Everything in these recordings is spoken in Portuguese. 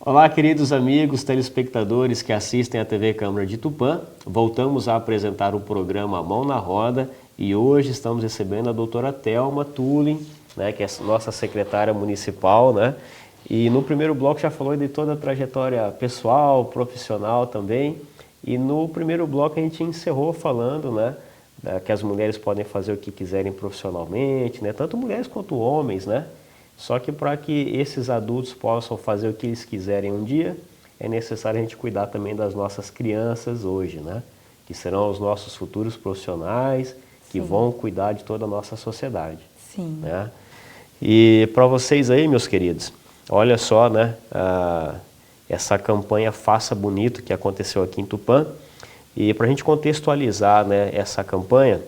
Olá, queridos amigos, telespectadores que assistem à TV Câmara de Tupã. Voltamos a apresentar o programa Mão na Roda e hoje estamos recebendo a doutora Thelma Tulin, né, que é nossa secretária municipal, né? E no primeiro bloco já falou de toda a trajetória pessoal, profissional também. E no primeiro bloco a gente encerrou falando, né, que as mulheres podem fazer o que quiserem profissionalmente, né, tanto mulheres quanto homens, né? Só que para que esses adultos possam fazer o que eles quiserem um dia, é necessário a gente cuidar também das nossas crianças hoje, né? Que serão os nossos futuros profissionais, que vão cuidar de toda a nossa sociedade. Sim. Né? E para vocês aí, meus queridos, olha só, né? Essa campanha Faça Bonito que aconteceu aqui em Tupã. E para a gente contextualizar, né, essa campanha,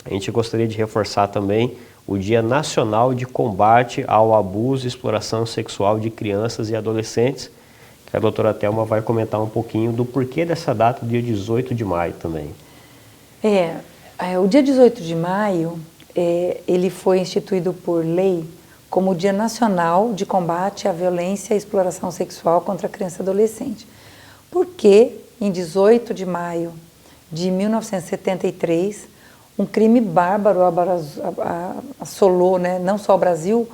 a gente gostaria de reforçar também o Dia Nacional de Combate ao Abuso e Exploração Sexual de Crianças e Adolescentes, que a doutora Thelma vai comentar um pouquinho do porquê dessa data, dia 18 de maio também. O dia 18 de maio, ele foi instituído por lei como o Dia Nacional de Combate à Violência e Exploração Sexual contra a Criança e Adolescente. Porque em 18 de maio de 1973, um crime bárbaro assolou, né, não só o Brasil,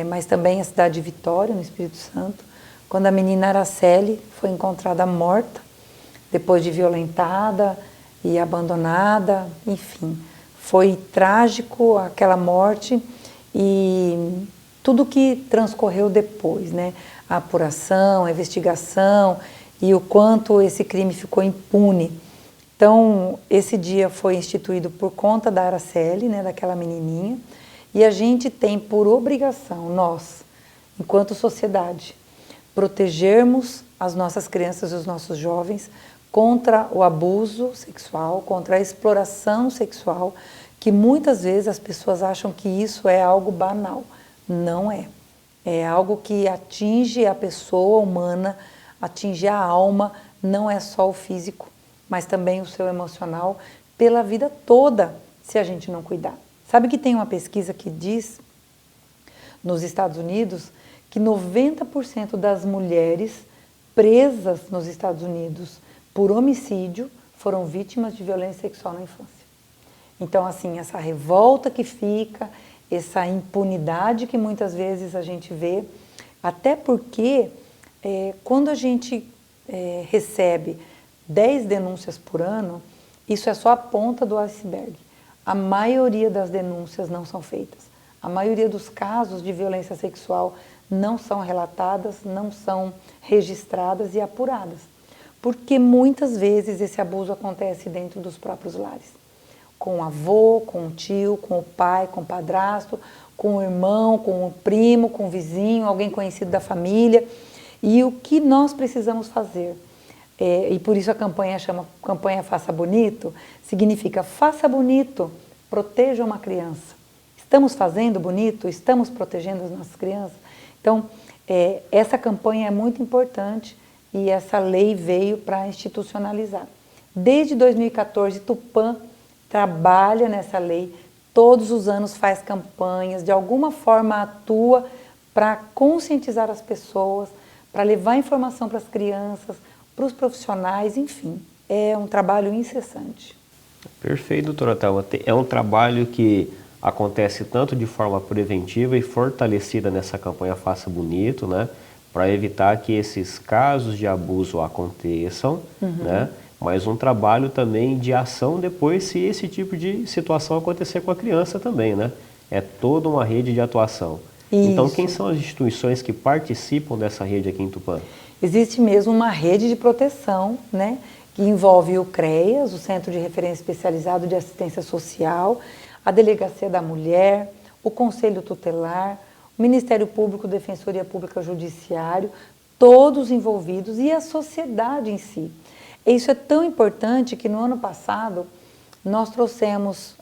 mas também a cidade de Vitória, no Espírito Santo, quando a menina Araceli foi encontrada morta, depois de violentada e abandonada, enfim. Foi trágico aquela morte e tudo que transcorreu depois, né? A apuração, a investigação e o quanto esse crime ficou impune. Então, esse dia foi instituído por conta da Araceli, né, daquela menininha, e a gente tem por obrigação, nós, enquanto sociedade, protegermos as nossas crianças e os nossos jovens contra o abuso sexual, contra a exploração sexual, que muitas vezes as pessoas acham que isso é algo banal. Não é. É algo que atinge a pessoa humana, atinge a alma, não é só o físico, mas também o seu emocional, pela vida toda, se a gente não cuidar. Sabe que tem uma pesquisa que diz, nos Estados Unidos, que 90% das mulheres presas nos Estados Unidos por homicídio foram vítimas de violência sexual na infância. Então, assim, essa revolta que fica, essa impunidade que muitas vezes a gente vê, até porque quando a gente recebe 10 denúncias por ano, isso é só a ponta do iceberg. A maioria das denúncias não são feitas. A maioria dos casos de violência sexual não são relatadas, não são registradas e apuradas. Porque muitas vezes esse abuso acontece dentro dos próprios lares. Com o avô, com o tio, com o pai, com o padrasto, com o irmão, com o primo, com o vizinho, alguém conhecido da família. E o que nós precisamos fazer? E por isso a campanha chama Campanha Faça Bonito, significa faça bonito, proteja uma criança. Estamos fazendo bonito? Estamos protegendo as nossas crianças? Então, essa campanha é muito importante e essa lei veio para institucionalizar. Desde 2014, Tupã trabalha nessa lei, todos os anos faz campanhas, de alguma forma atua para conscientizar as pessoas, para levar informação para as crianças, para os profissionais, enfim, é um trabalho incessante. Perfeito, doutora Thelma. É um trabalho que acontece tanto de forma preventiva e fortalecida nessa campanha Faça Bonito, né? Para evitar que esses casos de abuso aconteçam, né? Mas um trabalho também de ação depois se esse tipo de situação acontecer com a criança também, né? É toda uma rede de atuação. Isso. Então, quem são as instituições que participam dessa rede aqui em Tupã? Existe mesmo uma rede de proteção, né? Que envolve o CREAS, o Centro de Referência Especializado de Assistência Social, a Delegacia da Mulher, o Conselho Tutelar, o Ministério Público, Defensoria Pública Judiciário, todos envolvidos e a sociedade em si. Isso é tão importante que no ano passado nós trouxemos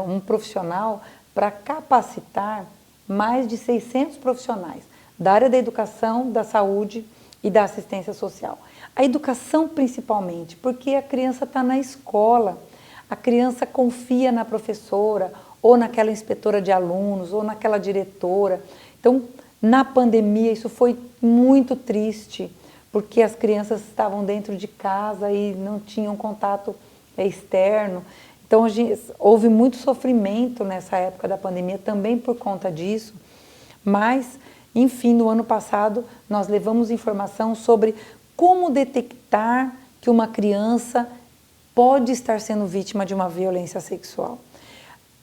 um profissional para capacitar mais de 600 profissionais da área da educação, da saúde e da assistência social. A educação principalmente, porque a criança está na escola, a criança confia na professora, ou naquela inspetora de alunos, ou naquela diretora. Então, Na pandemia, isso foi muito triste, porque as crianças estavam dentro de casa e não tinham contato externo. Então, houve muito sofrimento nessa época da pandemia, também por conta disso. Mas, enfim, no ano passado, nós levamos informação sobre como detectar que uma criança pode estar sendo vítima de uma violência sexual.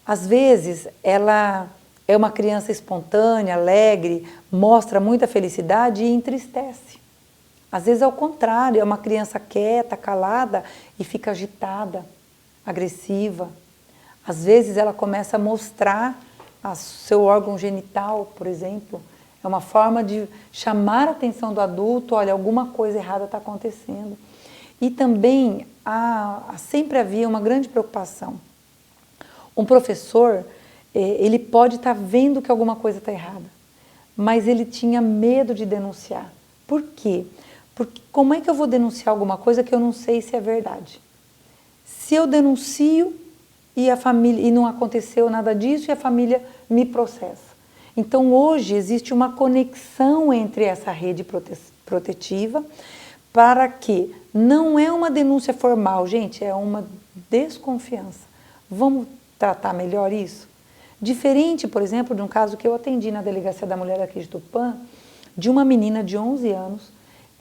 Às vezes, ela é uma criança espontânea, alegre, mostra muita felicidade e entristece. Às vezes, ao contrário, é uma criança quieta, calada e fica agitada, agressiva. Às vezes, ela começa a mostrar seu órgão genital, por exemplo. É uma forma de chamar a atenção do adulto, olha, alguma coisa errada está acontecendo. E também, sempre havia uma grande preocupação. Um professor, ele pode estar vendo que alguma coisa está errada, mas ele tinha medo de denunciar. Por quê? Porque como é que eu vou denunciar alguma coisa que eu não sei se é verdade? Se eu denuncio e não aconteceu nada disso e a família me processa. Então hoje existe uma conexão entre essa rede protetiva para que não é uma denúncia formal, gente, é uma desconfiança. Vamos tratar melhor isso? Diferente, por exemplo, de um caso que eu atendi na Delegacia da Mulher aqui de Tupã, de uma menina de 11 anos,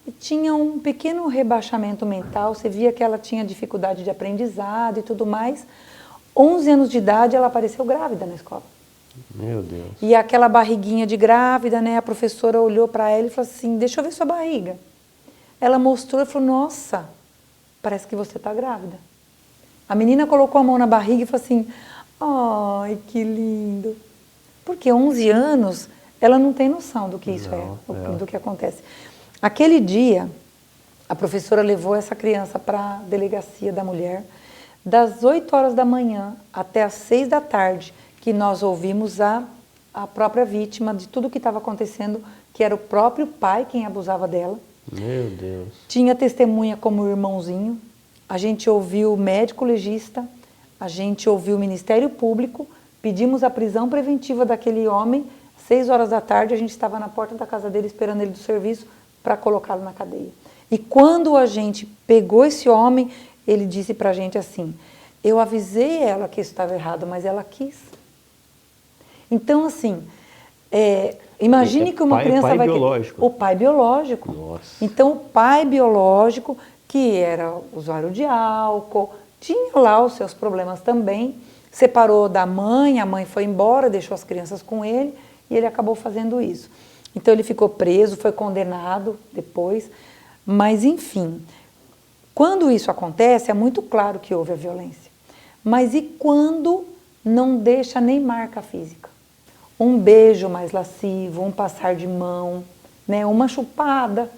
que tinha um pequeno rebaixamento mental, você via que ela tinha dificuldade de aprendizado e tudo mais. 11 anos de idade, ela apareceu grávida na escola. Meu Deus. E aquela barriguinha de grávida, né? A professora olhou para ela e falou assim, deixa eu ver sua barriga. Ela mostrou e falou, nossa, parece que você está grávida. A menina colocou a mão na barriga e falou assim, ai, que lindo. Porque 11 anos, ela não tem noção do que isso do que acontece. Aquele dia, a professora levou essa criança para a Delegacia da Mulher, das 8 horas da manhã até as 6 da tarde, que nós ouvimos a própria vítima de tudo que estava acontecendo, que era o próprio pai quem abusava dela. Meu Deus. Tinha testemunha como irmãozinho, a gente ouviu o médico legista, a gente ouviu o Ministério Público, pedimos a prisão preventiva daquele homem, 6 horas da tarde a gente estava na porta da casa dele esperando ele do serviço para colocá-lo na cadeia. E quando a gente pegou esse homem, ele disse para a gente assim, eu avisei ela que isso estava errado, mas ela quis. Então, assim, imagine que uma criança vai... biológico. O pai biológico. Nossa. Então, o pai biológico, que era usuário de álcool, tinha lá os seus problemas também, separou da mãe, a mãe foi embora, deixou as crianças com ele, e ele acabou fazendo isso. Então, ele ficou preso, foi condenado depois, mas, enfim, quando isso acontece, é muito claro que houve a violência. Mas e quando não deixa nem marca física? Um beijo mais lascivo, um passar de mão, né, uma chupada.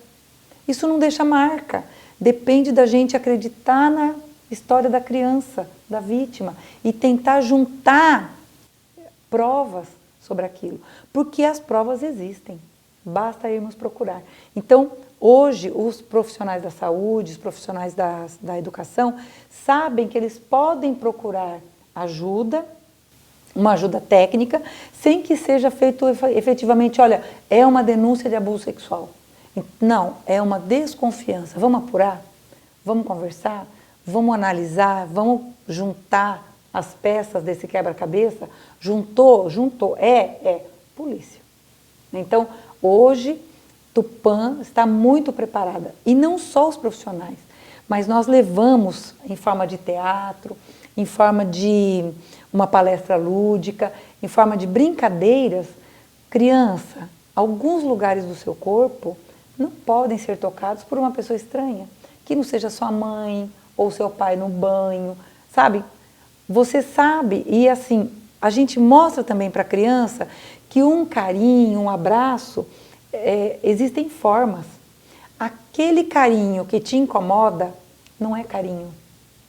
Isso não deixa marca. Depende da gente acreditar na história da criança, da vítima, e tentar juntar provas sobre aquilo. Porque as provas existem, basta irmos procurar. Então, hoje, os profissionais da saúde, os profissionais da educação, sabem que eles podem procurar ajuda, uma ajuda técnica, sem que seja feito efetivamente, olha, é uma denúncia de abuso sexual. Não, é uma desconfiança. Vamos apurar? Vamos conversar? Vamos analisar? Vamos juntar as peças desse quebra-cabeça? Juntou? Polícia. Então, hoje, Tupã está muito preparada. E não só os profissionais, mas nós levamos em forma de teatro, em forma de uma palestra lúdica, em forma de brincadeiras. Criança, alguns lugares do seu corpo não podem ser tocados por uma pessoa estranha, que não seja sua mãe ou seu pai no banho, sabe? Você sabe, e assim, a gente mostra também para a criança que um carinho, um abraço, existem formas. Aquele carinho que te incomoda não é carinho,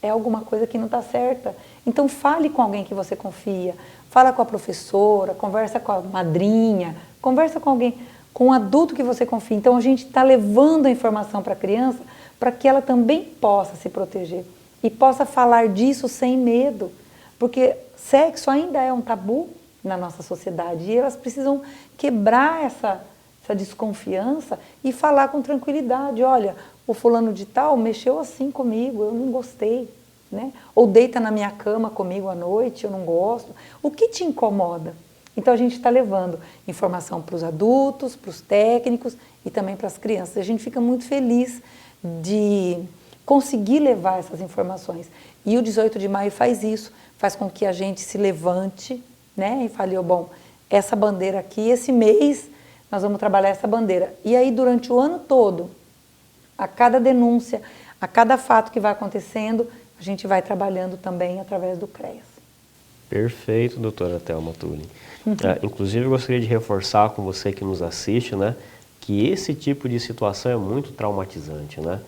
é alguma coisa que não está certa. Então fale com alguém que você confia, fala com a professora, conversa com a madrinha, conversa com alguém, com um adulto que você confia. Então a gente está levando a informação para a criança para que ela também possa se proteger e possa falar disso sem medo, porque sexo ainda é um tabu na nossa sociedade. E elas precisam quebrar essa desconfiança e falar com tranquilidade. Olha, o fulano de tal mexeu assim comigo, eu não gostei. Né? Ou deita na minha cama comigo à noite, eu não gosto. O que te incomoda? Então a gente está levando informação para os adultos, para os técnicos e também para as crianças. A gente fica muito feliz de conseguir levar essas informações. E o 18 de maio faz isso, faz com que a gente se levante, né? E fale, bom, essa bandeira aqui, esse mês nós vamos trabalhar essa bandeira. E aí durante o ano todo, a cada denúncia, a cada fato que vai acontecendo, a gente vai trabalhando também através do CREAS. Perfeito, doutora Thelma Tulin. Inclusive, eu gostaria de reforçar com você que nos assiste, né, que esse tipo de situação é muito traumatizante, né?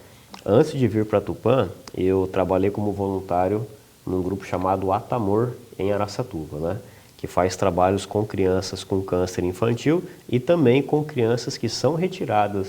Antes de vir para Tupã, eu trabalhei como voluntário num grupo chamado Atamor, em Araçatuba, né, que faz trabalhos com crianças com câncer infantil e também com crianças que são retiradas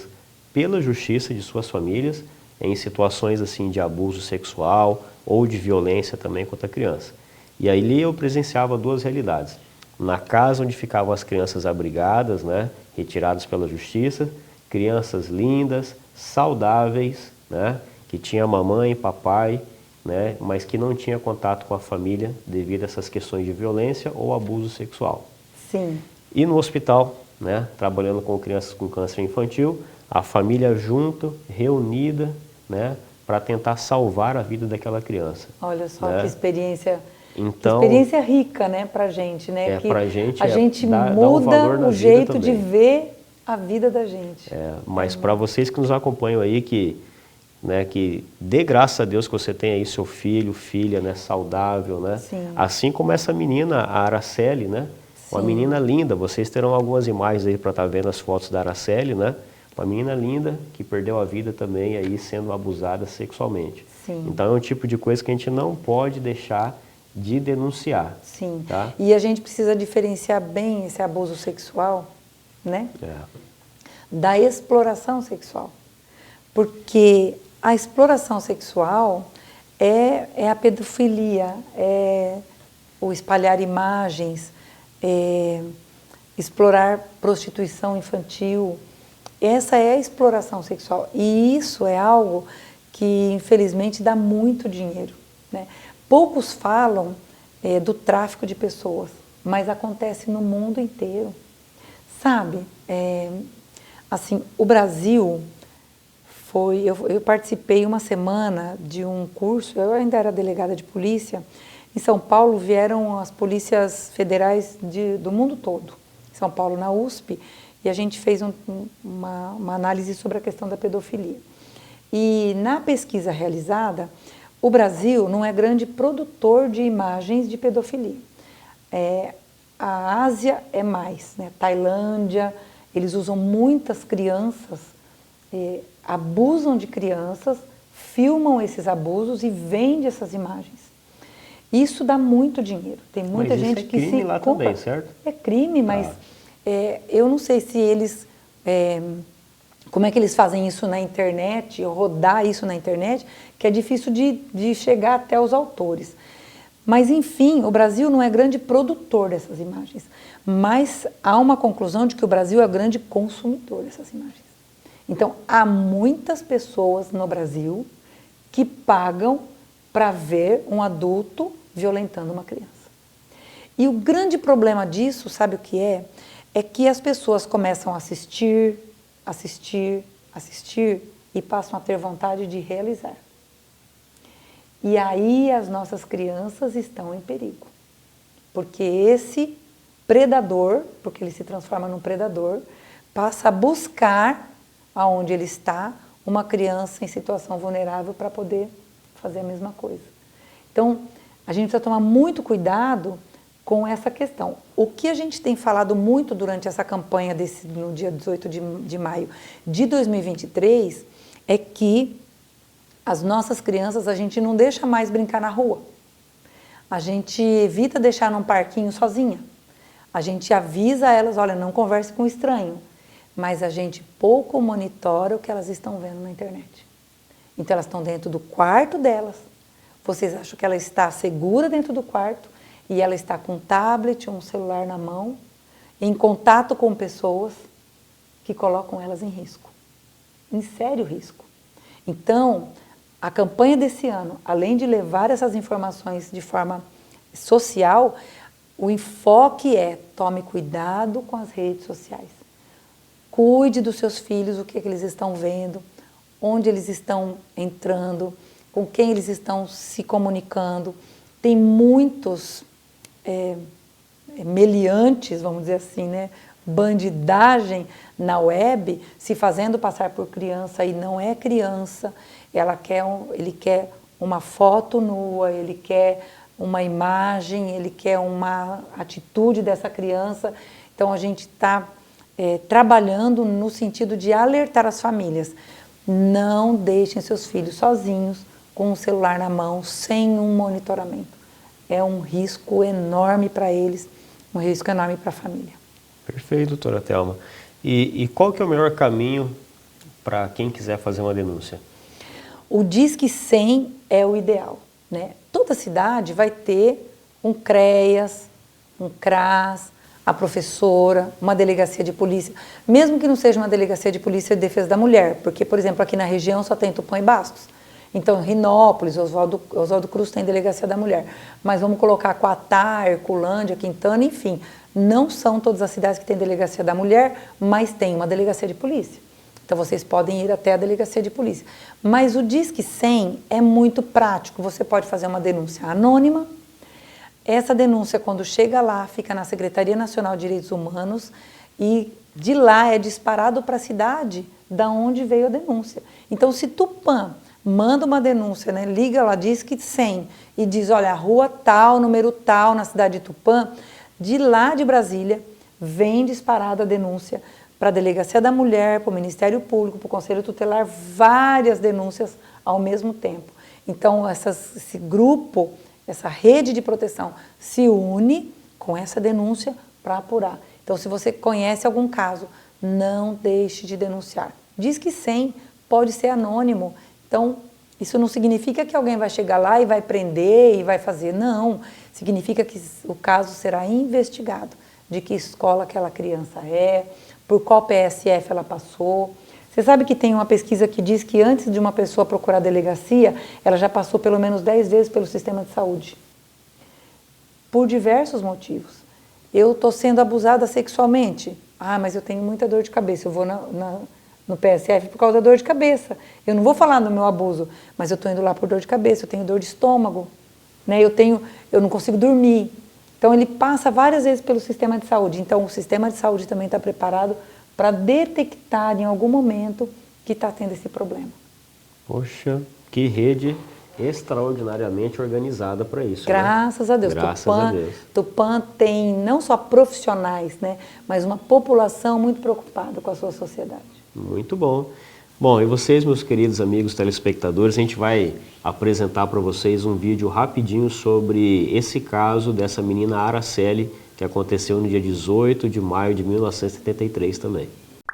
pela justiça de suas famílias em situações assim de abuso sexual ou de violência também contra a criança. E aí eu presenciava duas realidades. Na casa onde ficavam as crianças abrigadas, né, retiradas pela justiça, crianças lindas, saudáveis, né, que tinha mamãe, papai, né, mas que não tinha contato com a família devido a essas questões de violência ou abuso sexual. Sim. E no hospital, né, trabalhando com crianças com câncer infantil, a família junto, reunida, né, para tentar salvar a vida daquela criança. Olha só, né? Que experiência, então, que experiência rica, né, pra gente, né? Que pra gente a gente dá um muda valor na o vida jeito de também. ver a vida da gente. Mas para vocês que nos acompanham aí, que dê graças a Deus que você tem aí seu filho, filha, né, saudável, né? Sim. Assim como essa menina, a Araceli, né? Uma Sim. menina linda, vocês terão algumas imagens aí para estar vendo as fotos da Araceli, né? Uma menina linda que perdeu a vida também aí sendo abusada sexualmente. Sim. Então é um tipo de coisa que a gente não pode deixar de denunciar. Sim. Tá? E a gente precisa diferenciar bem esse abuso sexual, né? Da exploração sexual. Porque a exploração sexual é a pedofilia, é o espalhar imagens, explorar prostituição infantil. Essa é a exploração sexual. E isso é algo que, infelizmente, dá muito dinheiro. Né? Poucos falam do tráfico de pessoas, mas acontece no mundo inteiro. Sabe, assim, o Brasil foi... Eu participei uma semana de um curso, eu ainda era delegada de polícia. Em São Paulo vieram as polícias federais do mundo todo. Em São Paulo, na USP, e a gente fez uma análise sobre a questão da pedofilia. E na pesquisa realizada, o Brasil não é grande produtor de imagens de pedofilia. A Ásia é mais, né? Tailândia, eles usam muitas crianças, abusam de crianças, filmam esses abusos e vendem essas imagens. Isso dá muito dinheiro. Tem muita gente que se compra. Mas é crime lá também, certo? É crime, mas eu não sei se eles... como é que eles fazem isso na internet, rodar isso na internet, que é difícil de chegar até os autores. Mas, enfim, o Brasil não é grande produtor dessas imagens, mas há uma conclusão de que o Brasil é grande consumidor dessas imagens. Então, há muitas pessoas no Brasil que pagam para ver um adulto violentando uma criança. E o grande problema disso, sabe o que é? É que as pessoas começam a assistir e passam a ter vontade de realizar. E aí as nossas crianças estão em perigo. Porque esse predador, porque ele se transforma num predador, passa a buscar aonde ele está uma criança em situação vulnerável para poder fazer a mesma coisa. Então, a gente precisa tomar muito cuidado com essa questão. O que a gente tem falado muito durante essa campanha no dia 18 de maio de 2023 é que as nossas crianças a gente não deixa mais brincar na rua. A gente evita deixar num parquinho sozinha. A gente avisa elas, olha, não converse com estranho. Mas a gente pouco monitora o que elas estão vendo na internet. Então elas estão dentro do quarto delas. Vocês acham que ela está segura dentro do quarto e ela está com um tablet ou um celular na mão, em contato com pessoas que colocam elas em risco, em sério risco. Então, a campanha desse ano, além de levar essas informações de forma social, o enfoque é: tome cuidado com as redes sociais. Cuide dos seus filhos, o que é que eles estão vendo, onde eles estão entrando, com quem eles estão se comunicando. Tem muitos meliantes, vamos dizer assim, né? Bandidagem na web, se fazendo passar por criança e não é criança. Ele quer uma foto nua, ele quer uma imagem, ele quer uma atitude dessa criança. Então a gente está trabalhando no sentido de alertar as famílias. Não deixem seus filhos sozinhos com o celular na mão, sem um monitoramento. É um risco enorme para eles, um risco enorme para a família. Perfeito, doutora Thelma. E qual que é o melhor caminho para quem quiser fazer uma denúncia? O Disque 100 é o ideal, né? Toda cidade vai ter um CREAS, um CRAS, a professora, uma delegacia de polícia, mesmo que não seja uma delegacia de polícia de defesa da mulher, porque, por exemplo, aqui na região só tem Tupã e Bastos. Então, Rinópolis, Oswaldo Cruz tem delegacia da mulher. Mas vamos colocar Coatá, Herculândia, Quintana, enfim. Não são todas as cidades que têm delegacia da mulher, mas tem uma delegacia de polícia. Então, vocês podem ir até a delegacia de polícia. Mas o Disque 100 é muito prático. Você pode fazer uma denúncia anônima. Essa denúncia, quando chega lá, fica na Secretaria Nacional de Direitos Humanos e de lá é disparado para a cidade da onde veio a denúncia. Então, se Tupã manda uma denúncia, né, liga lá, Disque 100 e diz: olha, a rua tal, número tal, na cidade de Tupã, de lá de Brasília, vem disparada a denúncia para a Delegacia da Mulher, para o Ministério Público, para o Conselho Tutelar, várias denúncias ao mesmo tempo. Então, esse grupo, essa rede de proteção se une com essa denúncia para apurar. Então, se você conhece algum caso, não deixe de denunciar. Disque 100 pode ser anônimo. Então, isso não significa que alguém vai chegar lá e vai prender e vai fazer. Não, significa que o caso será investigado, de que escola aquela criança é, por qual PSF ela passou. Você sabe que tem uma pesquisa que diz que antes de uma pessoa procurar a delegacia, ela já passou pelo menos 10 vezes pelo sistema de saúde. Por diversos motivos. Eu estou sendo abusada sexualmente. Ah, mas eu tenho muita dor de cabeça, eu vou no PSF por causa da dor de cabeça. Eu não vou falar do meu abuso, mas eu estou indo lá por dor de cabeça, eu tenho dor de estômago, né? Eu não consigo dormir. Então, ele passa várias vezes pelo sistema de saúde. Então, o sistema de saúde também está preparado para detectar em algum momento que está tendo esse problema. Poxa, que rede extraordinariamente organizada para isso. Graças a Deus. Graças a Deus. Tupã tem não só profissionais, né, mas uma população muito preocupada com a sua sociedade. Muito bom. Bom, e vocês, meus queridos amigos telespectadores, a gente vai apresentar para vocês um vídeo rapidinho sobre esse caso dessa menina Araceli, que aconteceu no dia 18 de maio de 1973 também.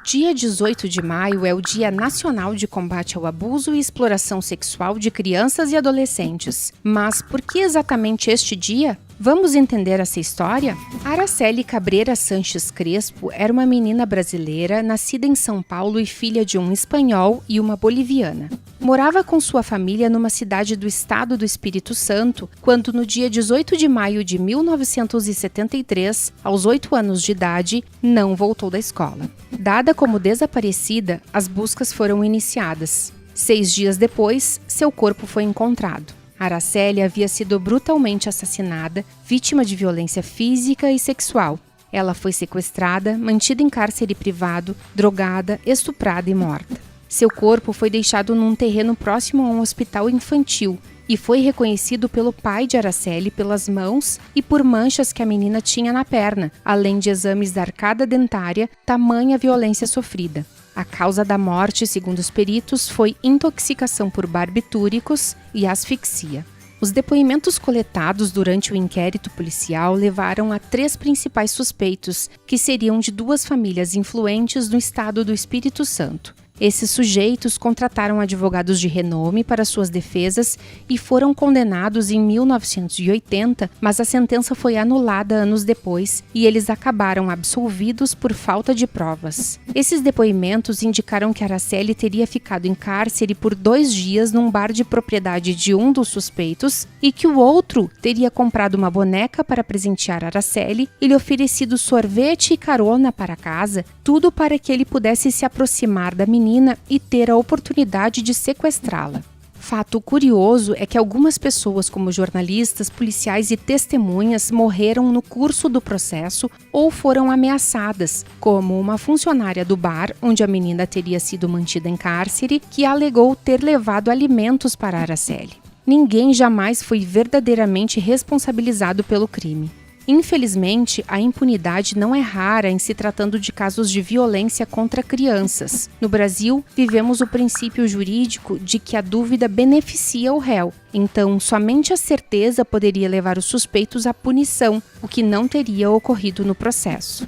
Dia 18 de maio é o Dia Nacional de Combate ao Abuso e Exploração Sexual de Crianças e Adolescentes. Mas por que exatamente este dia? Vamos entender essa história? Araceli Cabreira Sanches Crespo era uma menina brasileira nascida em São Paulo e filha de um espanhol e uma boliviana. Morava com sua família numa cidade do estado do Espírito Santo, quando no dia 18 de maio de 1973, aos 8 anos de idade, não voltou da escola. Dada como desaparecida, as buscas foram iniciadas. 6 dias depois, seu corpo foi encontrado. Araceli havia sido brutalmente assassinada, vítima de violência física e sexual. Ela foi sequestrada, mantida em cárcere privado, drogada, estuprada e morta. Seu corpo foi deixado num terreno próximo a um hospital infantil e foi reconhecido pelo pai de Araceli pelas mãos e por manchas que a menina tinha na perna, além de exames da arcada dentária, tamanha violência sofrida. A causa da morte, segundo os peritos, foi intoxicação por barbitúricos e asfixia. Os depoimentos coletados durante o inquérito policial levaram a 3 principais suspeitos, que seriam de 2 famílias influentes no estado do Espírito Santo. Esses sujeitos contrataram advogados de renome para suas defesas e foram condenados em 1980, mas a sentença foi anulada anos depois e eles acabaram absolvidos por falta de provas. Esses depoimentos indicaram que Araceli teria ficado em cárcere por 2 dias num bar de propriedade de um dos suspeitos e que o outro teria comprado uma boneca para presentear Araceli e lhe oferecido sorvete e carona para casa, tudo para que ele pudesse se aproximar da menina e ter a oportunidade de sequestrá-la. Fato curioso é que algumas pessoas, como jornalistas, policiais e testemunhas, morreram no curso do processo ou foram ameaçadas, como uma funcionária do bar, onde a menina teria sido mantida em cárcere, que alegou ter levado alimentos para Araceli. Ninguém jamais foi verdadeiramente responsabilizado pelo crime. Infelizmente, a impunidade não é rara em se tratando de casos de violência contra crianças. No Brasil, vivemos o princípio jurídico de que a dúvida beneficia o réu. Então, somente a certeza poderia levar os suspeitos à punição, o que não teria ocorrido no processo.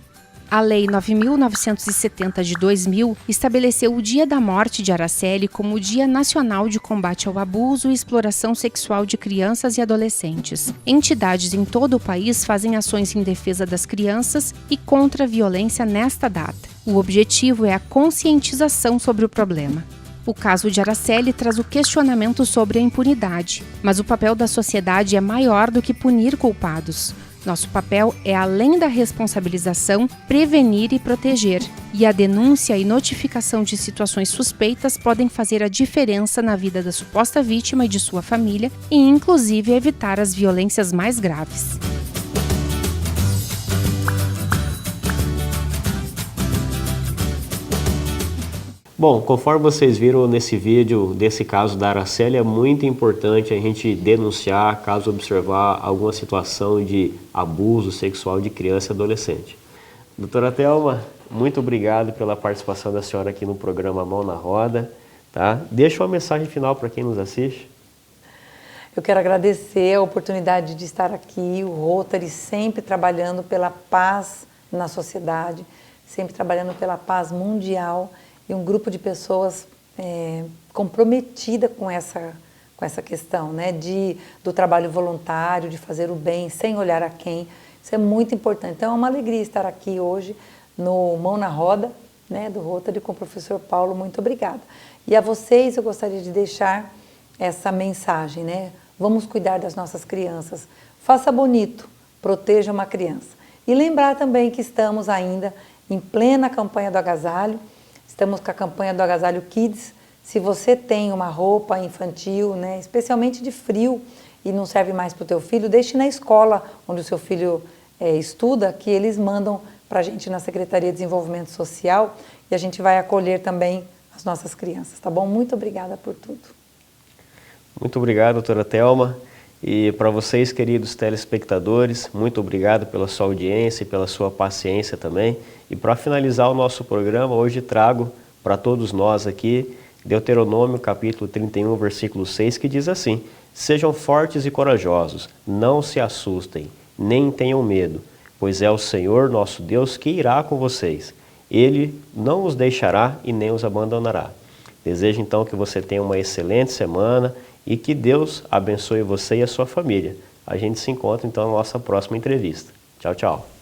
A Lei 9.970 de 2000 estabeleceu o Dia da Morte de Araceli como o Dia Nacional de Combate ao Abuso e Exploração Sexual de Crianças e Adolescentes. Entidades em todo o país fazem ações em defesa das crianças e contra a violência nesta data. O objetivo é a conscientização sobre o problema. O caso de Araceli traz o questionamento sobre a impunidade, mas o papel da sociedade é maior do que punir culpados. Nosso papel é, além da responsabilização, prevenir e proteger. E a denúncia e notificação de situações suspeitas podem fazer a diferença na vida da suposta vítima e de sua família e, inclusive, evitar as violências mais graves. Bom, conforme vocês viram nesse vídeo desse caso da Araceli, é muito importante a gente denunciar caso observar alguma situação de abuso sexual de criança e adolescente. Doutora Thelma, muito obrigado pela participação da senhora aqui no programa Mão na Roda. Tá? Deixa uma mensagem final para quem nos assiste. Eu quero agradecer a oportunidade de estar aqui, o Rotary sempre trabalhando pela paz na sociedade, sempre trabalhando pela paz mundial, e um grupo de pessoas comprometida com essa questão, né, do trabalho voluntário, de fazer o bem sem olhar a quem. Isso é muito importante. Então é uma alegria estar aqui hoje no Mão na Roda, né, do Rotary com o professor Paulo. Muito obrigada. E a vocês eu gostaria de deixar essa mensagem, né? Vamos cuidar das nossas crianças. Faça bonito, proteja uma criança. E lembrar também que estamos ainda em plena campanha do agasalho. Estamos com a campanha do Agasalho Kids. Se você tem uma roupa infantil, né, especialmente de frio, e não serve mais para o teu filho, deixe na escola onde o seu filho estuda, que eles mandam para a gente na Secretaria de Desenvolvimento Social e a gente vai acolher também as nossas crianças, tá bom? Muito obrigada por tudo. Muito obrigado, doutora Thelma. E para vocês, queridos telespectadores, muito obrigado pela sua audiência e pela sua paciência também. E para finalizar o nosso programa, hoje trago para todos nós aqui Deuteronômio capítulo 31, versículo 6, que diz assim: Sejam fortes e corajosos, não se assustem, nem tenham medo, pois é o Senhor nosso Deus que irá com vocês. Ele não os deixará e nem os abandonará. Desejo então que você tenha uma excelente semana e que Deus abençoe você e a sua família. A gente se encontra então na nossa próxima entrevista. Tchau, tchau.